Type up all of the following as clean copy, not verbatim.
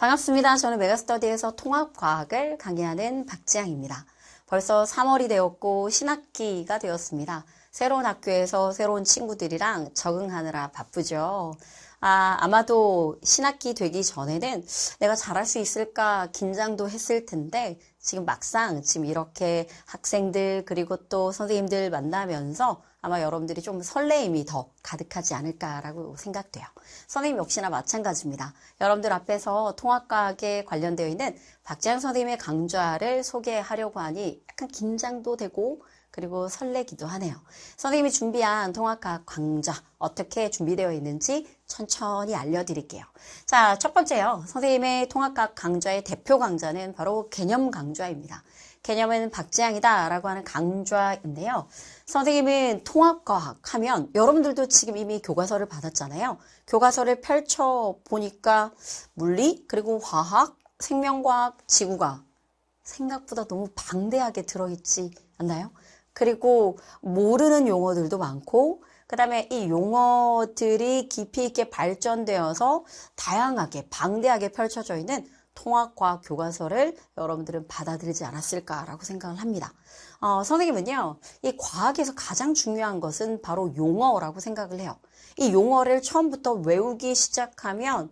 반갑습니다. 저는 메가스터디에서 통합과학을 강의하는 박지향입니다. 벌써 3월이 되었고 신학기가 되었습니다. 새로운 학교에서 새로운 친구들이랑 적응하느라 바쁘죠. 아마도 신학기 되기 전에는 내가 잘할 수 있을까 긴장도 했을 텐데 지금 막상 이렇게 학생들 그리고 또 선생님들 만나면서 아마 여러분들이 좀 설레임이 더 가득하지 않을까라고 생각돼요. 선생님 역시나 마찬가지입니다. 여러분들 앞에서 통합과학에 관련되어 있는 박지향 선생님의 강좌를 소개하려고 하니 약간 긴장도 되고 그리고 설레기도 하네요. 선생님이 준비한 통합과학 강좌 어떻게 준비되어 있는지 천천히 알려드릴게요. 자, 첫 번째요. 선생님의 통합과학 강좌의 대표 강좌는 바로 개념 강좌입니다. 개념은 박지향이다 라고 하는 강좌인데요. 선생님은 통합과학 하면 여러분들도 지금 이미 교과서를 받았잖아요. 교과서를 펼쳐보니까 물리, 그리고 화학, 생명과학, 지구과학 생각보다 너무 방대하게 들어있지 않나요? 그리고 모르는 용어들도 많고 그 다음에 이 용어들이 깊이 있게 발전되어서 다양하게 방대하게 펼쳐져 있는 통합과학 교과서를 여러분들은 받아들이지 않았을까라고 생각을 합니다. 선생님은요, 이 과학에서 가장 중요한 것은 바로 용어라고 생각을 해요. 이 용어를 처음부터 외우기 시작하면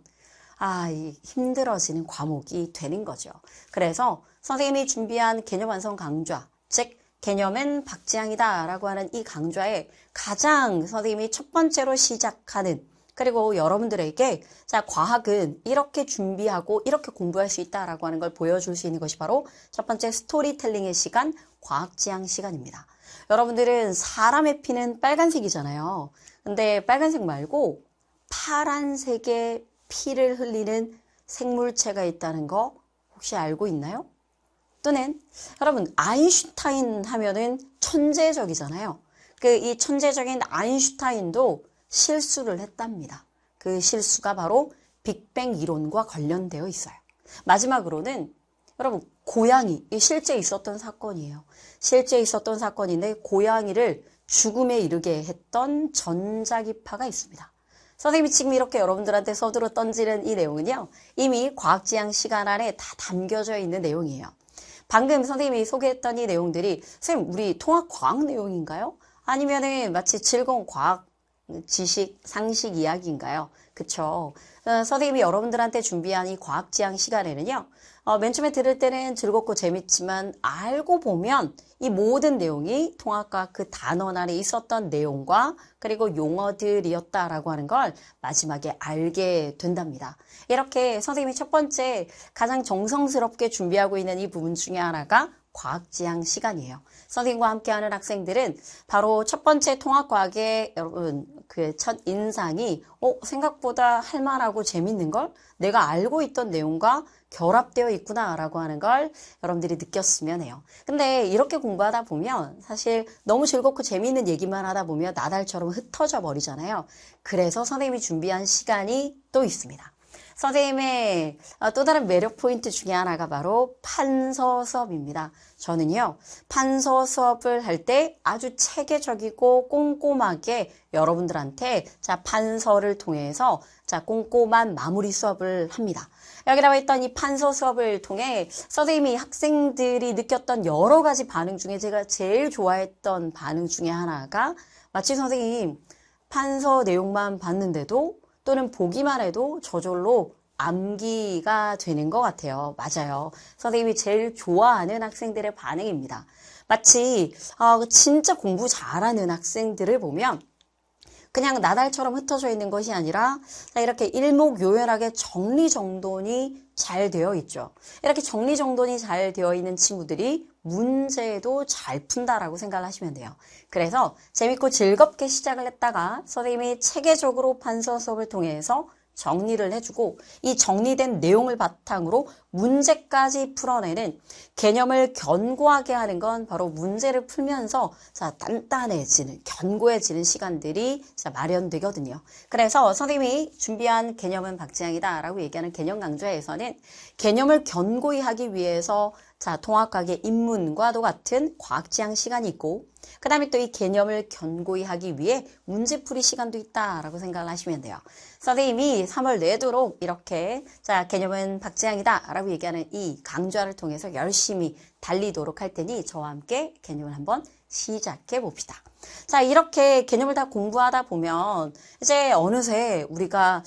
이 힘들어지는 과목이 되는 거죠. 그래서 선생님이 준비한 개념 완성 강좌, 즉 개념은 박지향이다 라고 하는 이 강좌에 가장 선생님이 첫 번째로 시작하는 그리고 여러분들에게 자 과학은 이렇게 준비하고 이렇게 공부할 수 있다라고 하는 걸 보여줄 수 있는 것이 바로 첫 번째 스토리텔링의 시간, 과학지향 시간입니다. 여러분들은 사람의 피는 빨간색이잖아요. 근데 빨간색 말고 파란색의 피를 흘리는 생물체가 있다는 거 혹시 알고 있나요? 또는 여러분 아인슈타인 하면은 천재적이잖아요. 이 천재적인 아인슈타인도 실수를 했답니다. 그 실수가 바로 빅뱅 이론과 관련되어 있어요. 마지막으로는 여러분 고양이, 실제 있었던 사건이에요. 실제 있었던 사건인데 고양이를 죽음에 이르게 했던 전자기파가 있습니다. 선생님이 지금 이렇게 여러분들한테 서두로 던지는 이 내용은요. 이미 과학지향 시간 안에 다 담겨져 있는 내용이에요. 방금 선생님이 소개했던 이 내용들이 선생님 우리 통합과학 내용인가요? 아니면은 마치 즐거운 과학 지식, 상식 이야기인가요? 그쵸? 선생님이 여러분들한테 준비한 이 과학지향 시간에는요. 맨 처음에 들을 때는 즐겁고 재밌지만 알고 보면 이 모든 내용이 통합과학 그 단원 안에 있었던 내용과 그리고 용어들이었다라고 하는 걸 마지막에 알게 된답니다. 이렇게 선생님이 첫 번째 가장 정성스럽게 준비하고 있는 이 부분 중에 하나가 과학지향 시간이에요. 선생님과 함께하는 학생들은 바로 첫 번째 통합과학의 여러분 그 첫 인상이 생각보다 할만하고 재밌는 걸 내가 알고 있던 내용과 결합되어 있구나 라고 하는 걸 여러분들이 느꼈으면 해요. 근데 이렇게 공부하다 보면 사실 너무 즐겁고 재미있는 얘기만 하다 보면 나달처럼 흩어져 버리잖아요. 그래서 선생님이 준비한 시간이 또 있습니다. 선생님의 또 다른 매력 포인트 중에 하나가 바로 판서 수업입니다. 저는요, 판서 수업을 할 때 아주 체계적이고 꼼꼼하게 여러분들한테 판서를 통해서 꼼꼼한 마무리 수업을 합니다. 여기 나와 있던 이 판서 수업을 통해 선생님이 학생들이 느꼈던 여러 가지 반응 중에 제가 제일 좋아했던 반응 중에 하나가 마치 선생님 판서 내용만 봤는데도 또는 보기만 해도 저절로 암기가 되는 것 같아요. 맞아요. 선생님이 제일 좋아하는 학생들의 반응입니다. 마치 진짜 공부 잘하는 학생들을 보면 그냥 나달처럼 흩어져 있는 것이 아니라 이렇게 일목요연하게 정리정돈이 잘 되어 있죠. 이렇게 정리정돈이 잘 되어 있는 친구들이 문제도 잘 푼다라고 생각을 하시면 돼요. 그래서 재밌고 즐겁게 시작을 했다가 선생님이 체계적으로 판서 수업을 통해서 정리를 해주고 이 정리된 내용을 바탕으로 문제까지 풀어내는 개념을 견고하게 하는 건 바로 문제를 풀면서 단단해지는 견고해지는 시간들이 마련되거든요. 그래서 선생님이 준비한 개념은 박지향이다 라고 얘기하는 개념 강좌에서는 개념을 견고히 하기 위해서 자, 통합과학의 입문과도 같은 과학지향 시간이 있고, 그 다음에 또 이 개념을 견고히 하기 위해 문제풀이 시간도 있다라고 생각을 하시면 돼요. 선생님이 3월 내도록 이렇게, 자, 개념은 박지향이다 라고 얘기하는 이 강좌를 통해서 열심히 달리도록 할 테니 저와 함께 개념을 한번 시작해 봅시다. 자, 이렇게 개념을 다 공부하다 보면 이제 어느새 우리가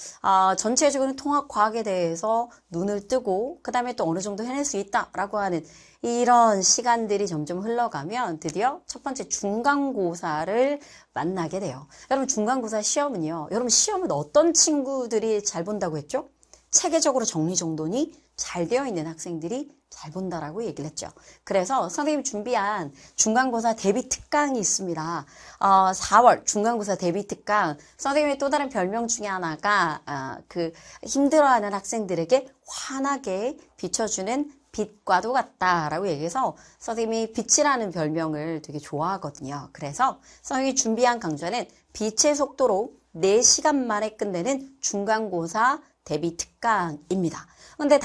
전체적으로 통합과학에 대해서 눈을 뜨고 그 다음에 또 어느 정도 해낼 수 있다라고 하는 이런 시간들이 점점 흘러가면 드디어 첫 번째 중간고사를 만나게 돼요. 여러분 중간고사 시험은요. 여러분 시험은 어떤 친구들이 잘 본다고 했죠? 체계적으로 정리정돈이 잘 되어 있는 학생들이 잘 본다라고 얘기를 했죠. 그래서 선생님이 준비한 중간고사 대비 특강이 있습니다. 4월 중간고사 대비 특강. 선생님의 또 다른 별명 중에 하나가 그 힘들어하는 학생들에게 환하게 비춰주는 빛과도 같다라고 얘기해서 선생님이 빛이라는 별명을 되게 좋아하거든요. 그래서 선생님이 준비한 강좌는 빛의 속도로 4시간 만에 끝내는 중간고사 대비 특강입니다. 근데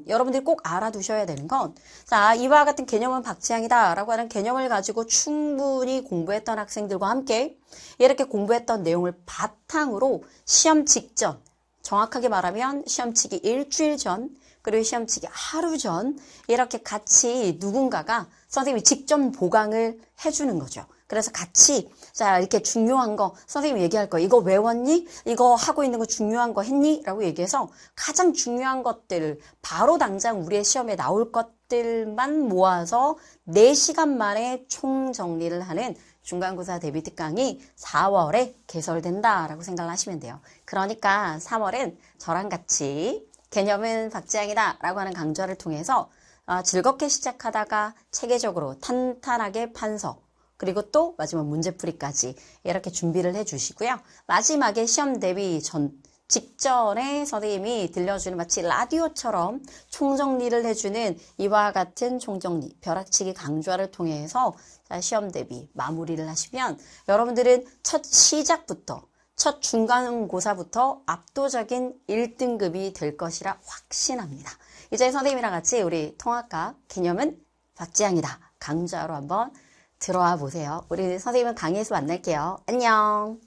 여러분들이 꼭 알아두셔야 되는 건, 자, 이와 같은 개념은 박지향이다 라고 하는 개념을 가지고 충분히 공부했던 학생들과 함께 이렇게 공부했던 내용을 바탕으로 시험 직전, 정확하게 말하면 시험 치기 일주일 전, 그리고 시험 치기 하루 전, 이렇게 같이 누군가가 선생님이 직접 보강을 해주는 거죠. 그래서 같이, 자, 이렇게 중요한 거, 선생님이 얘기할 거, 이거 외웠니? 이거 하고 있는 거 중요한 거 했니? 라고 얘기해서 가장 중요한 것들, 바로 당장 우리의 시험에 나올 것들만 모아서 4시간 만에 총정리를 하는 중간고사 대비 특강이 4월에 개설된다라고 생각을 하시면 돼요. 그러니까 3월은 저랑 같이 개념은 박지향이다 라고 하는 강좌를 통해서 즐겁게 시작하다가 체계적으로 탄탄하게 판서, 그리고 또 마지막 문제풀이까지 이렇게 준비를 해주시고요. 마지막에 시험 대비 직전에 선생님이 들려주는 마치 라디오처럼 총정리를 해주는 이와 같은 총정리, 벼락치기 강좌를 통해서 시험 대비 마무리를 하시면 여러분들은 첫 시작부터 첫 중간고사부터 압도적인 1등급이 될 것이라 확신합니다. 이제 선생님이랑 같이 우리 통합과 개념은 박지향이다 강좌로 한번 들어와 보세요. 우리 선생님은 강의에서 만날게요. 안녕.